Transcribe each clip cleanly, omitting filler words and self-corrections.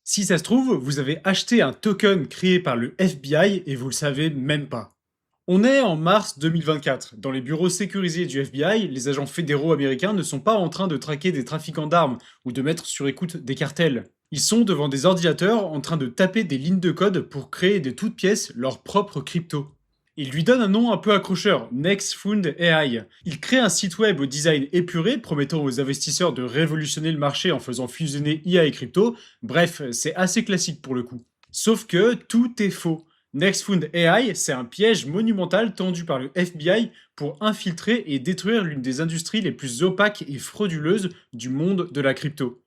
Si ça se trouve, vous avez acheté un token créé par le FBI et vous le savez même pas. On est en mars 2024. Dans les bureaux sécurisés du FBI, les agents fédéraux américains ne sont pas en train de traquer des trafiquants d'armes ou de mettre sur écoute des cartels. Ils sont devant des ordinateurs en train de taper des lignes de code pour créer de toutes pièces leur propre crypto. Ils lui donnent un nom un peu accrocheur, Nextfund AI. Ils créent un site web au design épuré promettant aux investisseurs de révolutionner le marché en faisant fusionner IA et crypto. Bref, c'est assez classique pour le coup. Sauf que tout est faux. Nextfund AI, c'est un piège monumental tendu par le FBI pour infiltrer et détruire l'une des industries les plus opaques et frauduleuses du monde de la crypto.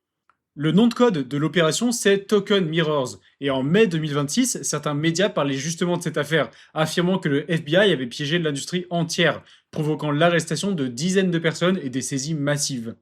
Le nom de code de l'opération, c'est Token Mirrors. Et en mai 2026, certains médias parlaient justement de cette affaire, affirmant que le FBI avait piégé l'industrie entière, provoquant l'arrestation de dizaines de personnes et des saisies massives.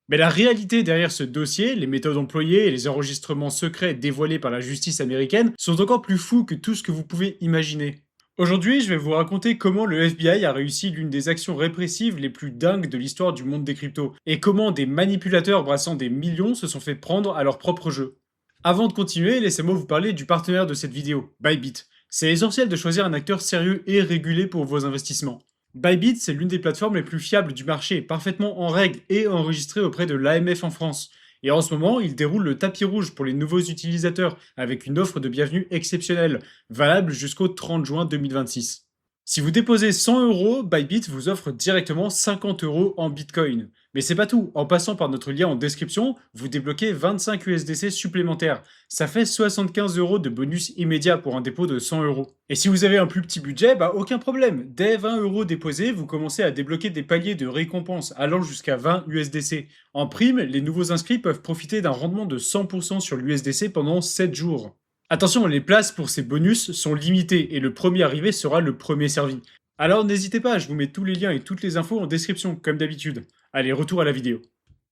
Mais la réalité derrière ce dossier, les méthodes employées et les enregistrements secrets dévoilés par la justice américaine sont encore plus fous que tout ce que vous pouvez imaginer. Aujourd'hui, je vais vous raconter comment le FBI a réussi l'une des actions répressives les plus dingues de l'histoire du monde des cryptos, et comment des manipulateurs brassant des millions se sont fait prendre à leur propre jeu. Avant de continuer, laissez-moi vous parler du partenaire de cette vidéo, Bybit. C'est essentiel de choisir un acteur sérieux et régulé pour vos investissements. Bybit, c'est l'une des plateformes les plus fiables du marché, parfaitement en règle et enregistrée auprès de l'AMF en France. Et en ce moment, il déroule le tapis rouge pour les nouveaux utilisateurs avec une offre de bienvenue exceptionnelle, valable jusqu'au 30 juin 2026. Si vous déposez 100 €, Bybit vous offre directement 50 € en Bitcoin. Mais c'est pas tout, en passant par notre lien en description, vous débloquez 25 USDC supplémentaires. Ça fait 75 € de bonus immédiat pour un dépôt de 100 €. Et si vous avez un plus petit budget, bah aucun problème. Dès 20 € déposés, vous commencez à débloquer des paliers de récompenses allant jusqu'à 20 USDC. En prime, les nouveaux inscrits peuvent profiter d'un rendement de 100% sur l'USDC pendant 7 jours. Attention, les places pour ces bonus sont limitées et le premier arrivé sera le premier servi. Alors n'hésitez pas, je vous mets tous les liens et toutes les infos en description, comme d'habitude. Allez, retour à la vidéo.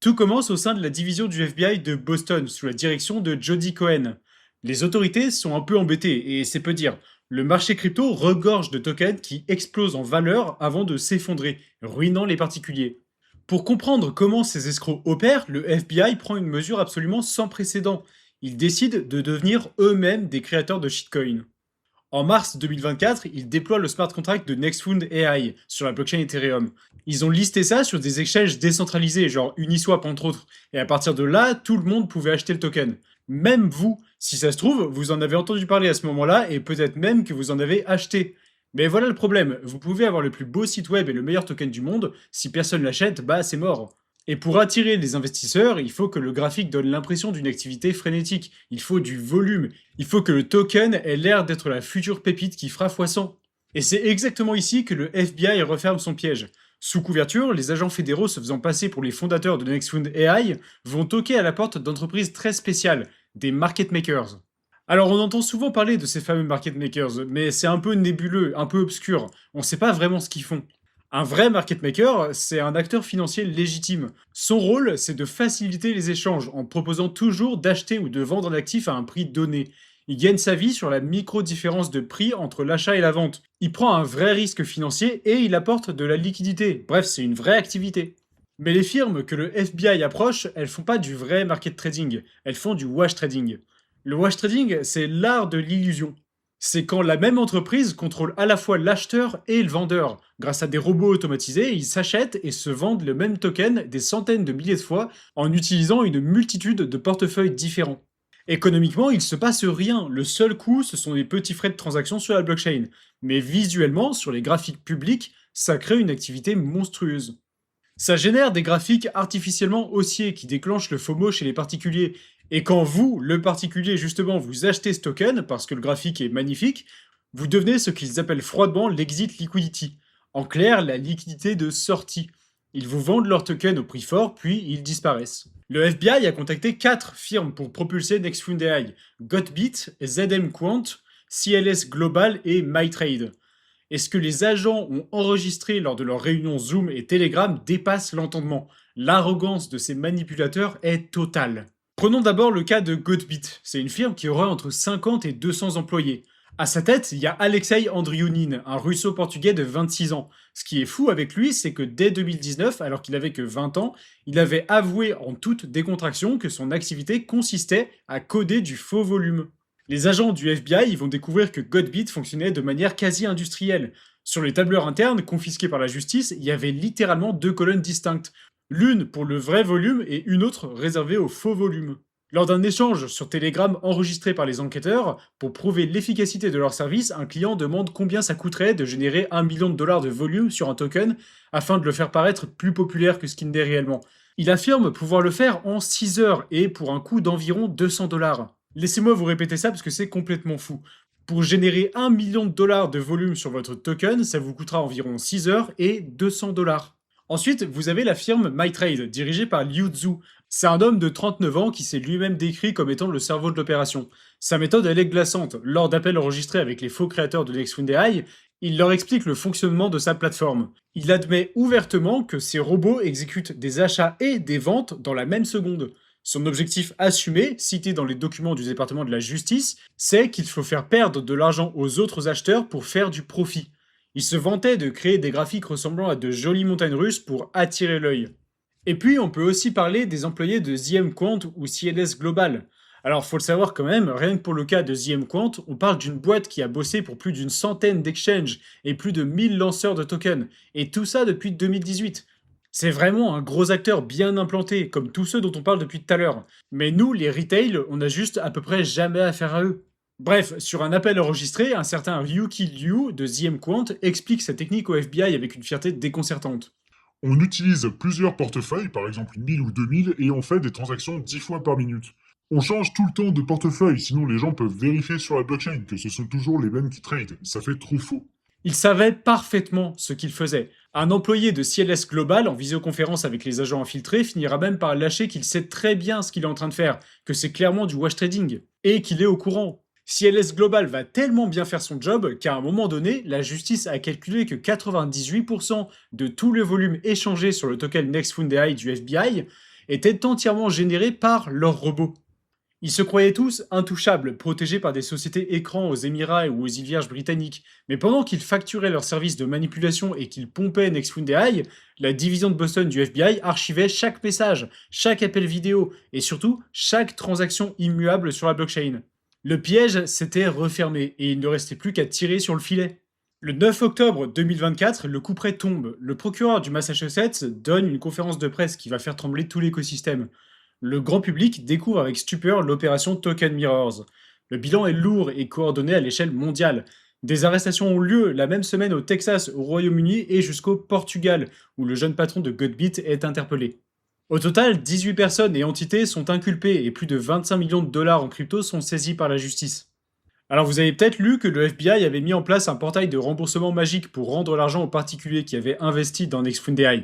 Tout commence au sein de la division du FBI de Boston, sous la direction de Jody Cohen. Les autorités sont un peu embêtées, et c'est peu dire. Le marché crypto regorge de tokens qui explosent en valeur avant de s'effondrer, ruinant les particuliers. Pour comprendre comment ces escrocs opèrent, le FBI prend une mesure absolument sans précédent. Ils décident de devenir eux-mêmes des créateurs de shitcoins. En mars 2024, ils déploient le smart contract de Nextfund AI sur la blockchain Ethereum. Ils ont listé ça sur des exchanges décentralisés, genre Uniswap entre autres, et à partir de là, tout le monde pouvait acheter le token. Même vous, si ça se trouve, vous en avez entendu parler à ce moment-là, et peut-être même que vous en avez acheté. Mais voilà le problème, vous pouvez avoir le plus beau site web et le meilleur token du monde, si personne l'achète, bah c'est mort. Et pour attirer les investisseurs, il faut que le graphique donne l'impression d'une activité frénétique, il faut du volume, il faut que le token ait l'air d'être la future pépite qui fera x100. Et c'est exactement ici que le FBI referme son piège. Sous couverture, les agents fédéraux se faisant passer pour les fondateurs de Nextfund AI vont toquer à la porte d'entreprises très spéciales, des market makers. Alors on entend souvent parler de ces fameux market makers, mais c'est un peu nébuleux, un peu obscur, on sait pas vraiment ce qu'ils font. Un vrai market maker, c'est un acteur financier légitime. Son rôle, c'est de faciliter les échanges en proposant toujours d'acheter ou de vendre un actif à un prix donné. Il gagne sa vie sur la micro-différence de prix entre l'achat et la vente. Il prend un vrai risque financier et il apporte de la liquidité. Bref, c'est une vraie activité. Mais les firmes que le FBI approche, elles font pas du vrai market trading, elles font du wash trading. Le wash trading, c'est l'art de l'illusion. C'est quand la même entreprise contrôle à la fois l'acheteur et le vendeur. Grâce à des robots automatisés, ils s'achètent et se vendent le même token des centaines de milliers de fois en utilisant une multitude de portefeuilles différents. Économiquement, il se passe rien. Le seul coût, ce sont des petits frais de transaction sur la blockchain. Mais visuellement, sur les graphiques publics, ça crée une activité monstrueuse. Ça génère des graphiques artificiellement haussiers qui déclenchent le FOMO chez les particuliers. Et quand vous, le particulier, justement, vous achetez ce token, parce que le graphique est magnifique, vous devenez ce qu'ils appellent froidement l'exit liquidity. En clair, la liquidité de sortie. Ils vous vendent leur token au prix fort, puis ils disparaissent. Le FBI a contacté 4 firmes pour propulser Nextfund AI: Gotbit, ZM Quant, CLS Global et MyTrade. Et ce que les agents ont enregistré lors de leurs réunions Zoom et Telegram dépasse l'entendement. L'arrogance de ces manipulateurs est totale. Prenons d'abord le cas de Gotbit. C'est une firme qui aura entre 50 et 200 employés. À sa tête, il y a Alexei Andriounine, un russo-portugais de 26 ans. Ce qui est fou avec lui, c'est que dès 2019, alors qu'il avait que 20 ans, il avait avoué en toute décontraction que son activité consistait à coder du faux volume. Les agents du FBI vont découvrir que Godbit fonctionnait de manière quasi industrielle. Sur les tableurs internes confisqués par la justice, il y avait littéralement deux colonnes distinctes, l'une pour le vrai volume et une autre réservée au faux volume. Lors d'un échange sur Telegram enregistré par les enquêteurs, pour prouver l'efficacité de leur service, un client demande combien ça coûterait de générer 1 million de dollars de volume sur un token afin de le faire paraître plus populaire que ce qu'il n'est réellement. Il affirme pouvoir le faire en 6 heures et pour un coût d'environ 200 dollars. Laissez-moi vous répéter ça parce que c'est complètement fou. Pour générer 1 million de dollars de volume sur votre token, ça vous coûtera environ 6 heures et 200 dollars. Ensuite, vous avez la firme MyTrade, dirigée par Liu Zhu. C'est un homme de 39 ans qui s'est lui-même décrit comme étant le cerveau de l'opération. Sa méthode, elle est glaçante. Lors d'appels enregistrés avec les faux créateurs de NextFunDAI, il leur explique le fonctionnement de sa plateforme. Il admet ouvertement que ses robots exécutent des achats et des ventes dans la même seconde. Son objectif assumé, cité dans les documents du département de la justice, c'est qu'il faut faire perdre de l'argent aux autres acheteurs pour faire du profit. Il se vantait de créer des graphiques ressemblant à de jolies montagnes russes pour attirer l'œil. Et puis, on peut aussi parler des employés de ZM Quant ou CLS Global. Alors, faut le savoir quand même, rien que pour le cas de ZM Quant, on parle d'une boîte qui a bossé pour plus d'une centaine d'exchanges et plus de 1000 lanceurs de tokens. Et tout ça depuis 2018. C'est vraiment un gros acteur bien implanté, comme tous ceux dont on parle depuis tout à l'heure. Mais nous, les retail, on a juste à peu près jamais affaire à eux. Bref, sur un appel enregistré, un certain Ryuki Liu de ZM Quant explique sa technique au FBI avec une fierté déconcertante. On utilise plusieurs portefeuilles, par exemple 1000 ou 2000, et on fait des transactions 10 fois par minute. On change tout le temps de portefeuille, sinon les gens peuvent vérifier sur la blockchain que ce sont toujours les mêmes qui tradent. Ça fait trop faux. Il savait parfaitement ce qu'il faisait. Un employé de CLS Global en visioconférence avec les agents infiltrés finira même par lâcher qu'il sait très bien ce qu'il est en train de faire, que c'est clairement du wash trading, et qu'il est au courant. CLS Global va tellement bien faire son job qu'à un moment donné, la justice a calculé que 98% de tout le volume échangé sur le token NextFunDAI du FBI était entièrement généré par leurs robots. Ils se croyaient tous intouchables, protégés par des sociétés écrans aux Émirats ou aux îles Vierges britanniques. Mais pendant qu'ils facturaient leurs services de manipulation et qu'ils pompaient NextFunDAI, la division de Boston du FBI archivait chaque message, chaque appel vidéo et surtout chaque transaction immuable sur la blockchain. Le piège s'était refermé et il ne restait plus qu'à tirer sur le filet. Le 9 octobre 2024, le couperet tombe. Le procureur du Massachusetts donne une conférence de presse qui va faire trembler tout l'écosystème. Le grand public découvre avec stupeur l'opération Token Mirrors. Le bilan est lourd et coordonné à l'échelle mondiale. Des arrestations ont lieu la même semaine au Texas, au Royaume-Uni et jusqu'au Portugal, où le jeune patron de Godbit est interpellé. Au total, 18 personnes et entités sont inculpées et plus de 25 millions de dollars en crypto sont saisis par la justice. Alors vous avez peut-être lu que le FBI avait mis en place un portail de remboursement magique pour rendre l'argent aux particuliers qui avaient investi dans NextFunDAI.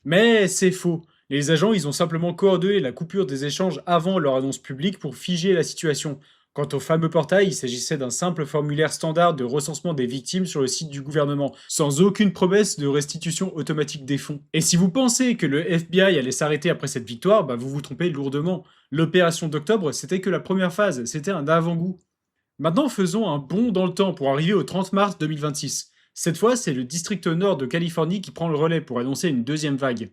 Mais c'est faux. Les agents, ils ont simplement coordonné la coupure des échanges avant leur annonce publique pour figer la situation. Quant au fameux portail, il s'agissait d'un simple formulaire standard de recensement des victimes sur le site du gouvernement, sans aucune promesse de restitution automatique des fonds. Et si vous pensez que le FBI allait s'arrêter après cette victoire, bah vous vous trompez lourdement. L'opération d'octobre, c'était que la première phase, c'était un avant-goût. Maintenant, faisons un bond dans le temps pour arriver au 30 mars 2026. Cette fois, c'est le district nord de Californie qui prend le relais pour annoncer une deuxième vague.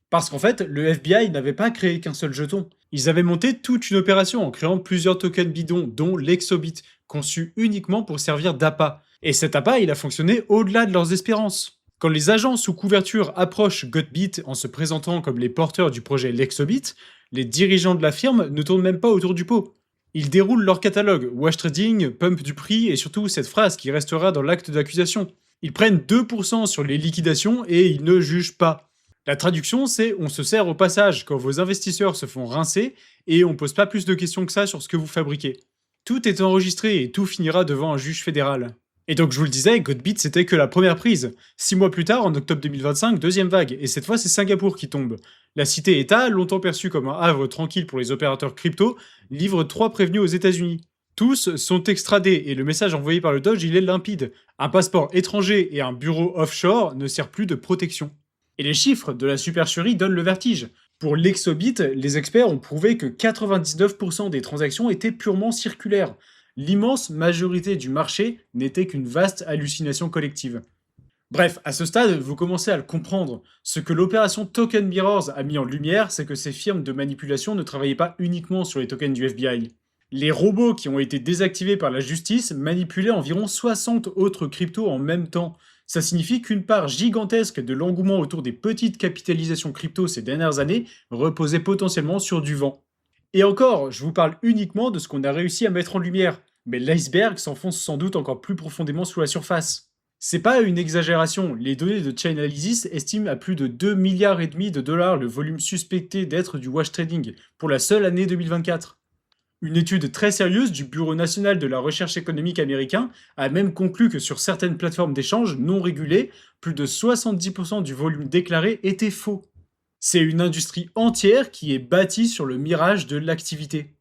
Parce qu'en fait, le FBI n'avait pas créé qu'un seul jeton. Ils avaient monté toute une opération en créant plusieurs tokens bidons, dont l'Exobit, conçu uniquement pour servir d'appât. Et cet appât, il a fonctionné au-delà de leurs espérances. Quand les agents sous couverture approchent Godbit en se présentant comme les porteurs du projet Lexobit, les dirigeants de la firme ne tournent même pas autour du pot. Ils déroulent leur catalogue, wash trading, pump du prix et surtout cette phrase qui restera dans l'acte d'accusation. Ils prennent 2% sur les liquidations et ils ne jugent pas. La traduction, c'est on se sert au passage quand vos investisseurs se font rincer et on pose pas plus de questions que ça sur ce que vous fabriquez. Tout est enregistré et tout finira devant un juge fédéral. Et donc je vous le disais, Godbit c'était que la première prise. 6 mois plus tard, en octobre 2025, deuxième vague, et cette fois c'est Singapour qui tombe. La cité-État, longtemps perçue comme un havre tranquille pour les opérateurs crypto, livre 3 prévenus aux États-Unis. Tous sont extradés et le message envoyé par le Doge il est limpide. Un passeport étranger et un bureau offshore ne servent plus de protection. Et les chiffres de la supercherie donnent le vertige. Pour l'Exobit, les experts ont prouvé que 99% des transactions étaient purement circulaires. L'immense majorité du marché n'était qu'une vaste hallucination collective. Bref, à ce stade, vous commencez à le comprendre. Ce que l'opération Token Mirrors a mis en lumière, c'est que ces firmes de manipulation ne travaillaient pas uniquement sur les tokens du FBI. Les robots qui ont été désactivés par la justice manipulaient environ 60 autres cryptos en même temps. Ça signifie qu'une part gigantesque de l'engouement autour des petites capitalisations crypto ces dernières années reposait potentiellement sur du vent. Et encore, je vous parle uniquement de ce qu'on a réussi à mettre en lumière, mais l'iceberg s'enfonce sans doute encore plus profondément sous la surface. C'est pas une exagération, les données de Chainalysis estiment à plus de 2,5 milliards de dollars le volume suspecté d'être du wash trading pour la seule année 2024. Une étude très sérieuse du Bureau national de la recherche économique américain a même conclu que sur certaines plateformes d'échange non régulées, plus de 70% du volume déclaré était faux. C'est une industrie entière qui est bâtie sur le mirage de l'activité.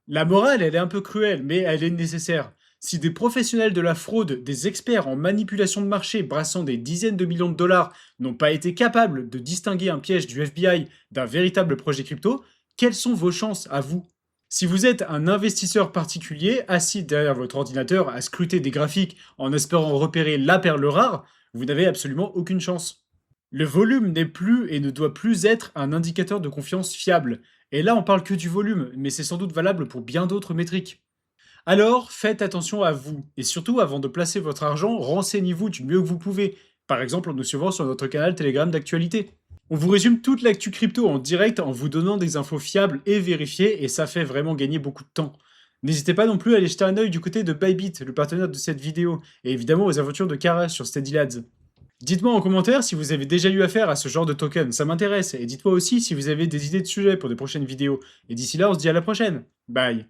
La morale, elle est un peu cruelle, mais elle est nécessaire. Si des professionnels de la fraude, des experts en manipulation de marché brassant des dizaines de millions de dollars n'ont pas été capables de distinguer un piège du FBI d'un véritable projet crypto, quelles sont vos chances à vous? Si vous êtes un investisseur particulier assis derrière votre ordinateur à scruter des graphiques en espérant repérer la perle rare, vous n'avez absolument aucune chance. Le volume n'est plus et ne doit plus être un indicateur de confiance fiable. Et là, on parle que du volume, mais c'est sans doute valable pour bien d'autres métriques. Alors, faites attention à vous, et surtout, avant de placer votre argent, renseignez-vous du mieux que vous pouvez, par exemple en nous suivant sur notre canal Telegram d'actualité. On vous résume toute l'actu crypto en direct en vous donnant des infos fiables et vérifiées, et ça fait vraiment gagner beaucoup de temps. N'hésitez pas non plus à aller jeter un œil du côté de Bybit, le partenaire de cette vidéo, et évidemment aux aventures de Kara sur Steady Lads. Dites-moi en commentaire si vous avez déjà eu affaire à ce genre de token, ça m'intéresse, et dites-moi aussi si vous avez des idées de sujets pour de prochaines vidéos. Et d'ici là, on se dit à la prochaine. Bye.